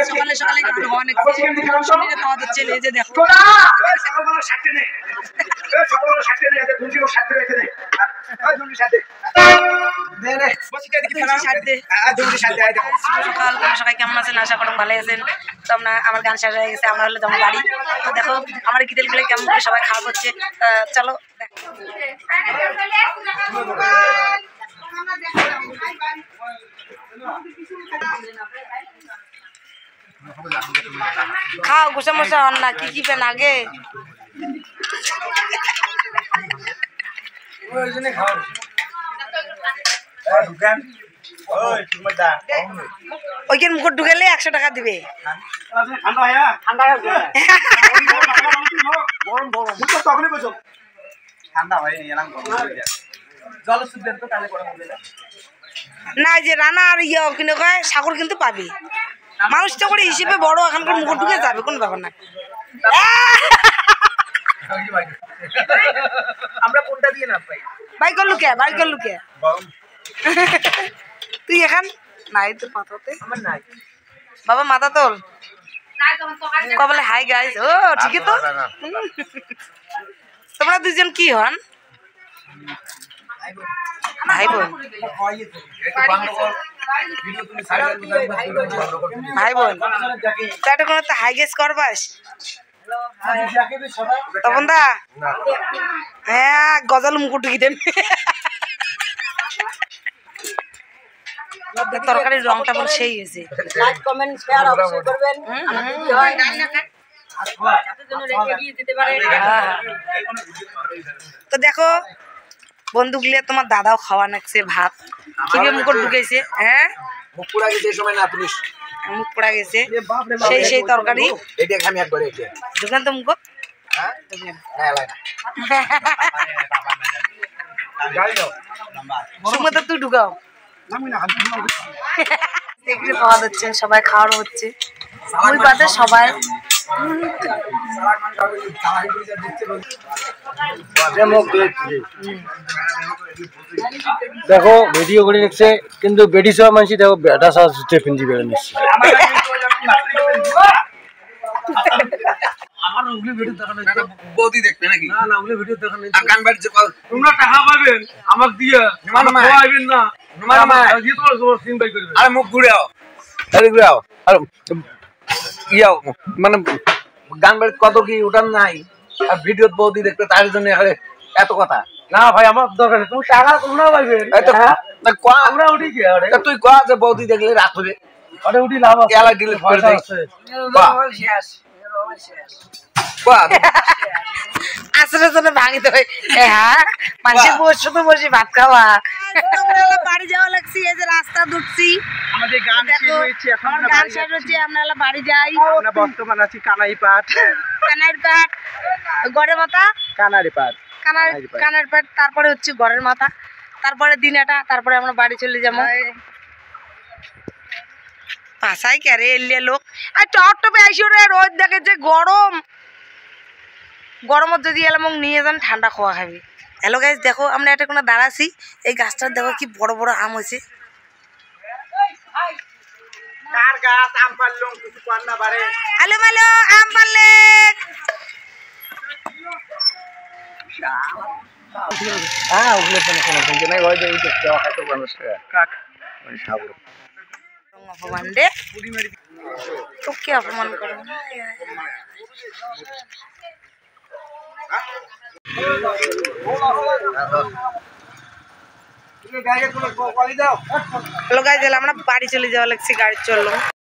সকালে সকালে অনেক চলে যে দেখো সবাই কেমন আছেন? আশা করুন ভালো আছেন। তো আমার গান শেষ হয়ে গেছে, আমরা হলে যেমন বাড়ি। তো দেখো আমার গিতেল গুলো কেমন করে সবাই খাওয়া করছে। চলো খাও গোসা মশা হন না, কি পেন আগে ওইখানে মুখ ঢুকালে 100 টাকা দিবে। না যে রানা আর ইয়ে কিনে কয় সাগর কিন্তু পাবি, মানুষটা করে হিসেবে বড় এখানকার মুখ ঢুকে যাবে, কোন ব্যাপার না। আমরা কোনটা দিয়ে না ভাই? ভাই করলু কে? ভাই করলু কে? তুই এখন নাই তো পাতাতে আমার নাই বাবা, মাথা তোল বলে হাই গাইস। ও ঠিকই তো। তোমরা দুজন কি হন? ভাই বোন? ভাই বোন তাটা কোনো তো হাই গেস করবাস তখন দা? হ্যাঁ গজাল মুকুট ঢুকিতেন। তরকারির রংটা বল সেই হয়েছে। লাইক কমেন্ট শেয়ার অবশ্যই করবেন। তো দেখো বন্ধুগুলো তোমার দাদাও খাওয়া নাকছে ভাত, কিভাবে মুকুট ঢুকেছে। হ্যাঁ মুখ পোড়া গেছে সময় না তুমি মুখ পোড়া গেছে, সেই সেই তরকারি এটা আমি একবার এটা ঢুকেন তো মুখ। হ্যাঁ না লাই না সুমা তো তুই ঢুকাও। দেখতে পাওয়া যাচ্ছে সবাই খাওয়ার হচ্ছে, ওই পাতে সবাই দেখো ভিডিও করে নিচ্ছে, কিন্তু বেডি সব মানুষ দেখো বেটা সব ফিনজি বেড়ে নিচ্ছে। বৌদি দেখবে নাকি? না না ওগুলো ভিডিও দেখা নেই। আর গান বাজছে তোমরা টাকা পাবেন আমাকে দিয়ে, খাওয়াইবেন না। আরে মুখ ঘুরাও, আরে ঘুরাও, আর ইয়াও মানে গান বাজ কত কি উঠান নাই, আর ভিডিও বৌদি দেখবে তার জন্য এত কথা। না ভাই আমার দরকার নেই, তুমি টাকা তোমরা পাইবেন। আমরা উঠি কি তুই কয়া যে বৌদি দেখলে রাত হবে, ওটা উঠি লাভ আছে, এলা ডিলিট করে দেই। আসলে জন্য ভাঙিতে হয়। হ্যাঁ মানুষের বসে তো বসে ভাত খাওয়া। বাড়ি যাওয়া লাগছি, এই যে রাস্তা ঢুকছি, আমাদের গান শেষ হয়েছে, এখন আমার গান শেষ হচ্ছে, আমরা বাড়ি যাই। আমরা বর্তমান আছি কানাইপাট। কানাইপাট গড়ের মাথা, কানাইপাট কানাইপাট, তারপরে হচ্ছে গড়ের মাথা, তারপরে দিনাটা, তারপরে আমরা বাড়ি চলে যাবো। ভাষায় কে রে এলিয়া লোক আর টপটপে আইসো রে, রোদ দেখে যে গরম, গরমত যদি এলাম নিয়ে যান ঠান্ডা খাওয়া খাবি। হ্যালো গাইস দেখো আমরা একটা কোনো দাঁড়াছি, এই গাছটার দেখো কি বড় বড় আম হয়েছে। কার গাছ আম পারলুম কিছু কর না পারে। হ্যালো হ্যালো আম পারলে হ্যাঁ ওগুলো কোনো নাই, ওই যে দেওয়া খাইতে মানুষ কাক ওই সাবুর অপমান রে, তোকে অপমান করে হ্যালো গাইস আমরা বাড়ি চলে যাওয়া লাগছে, গাড়ি চললো।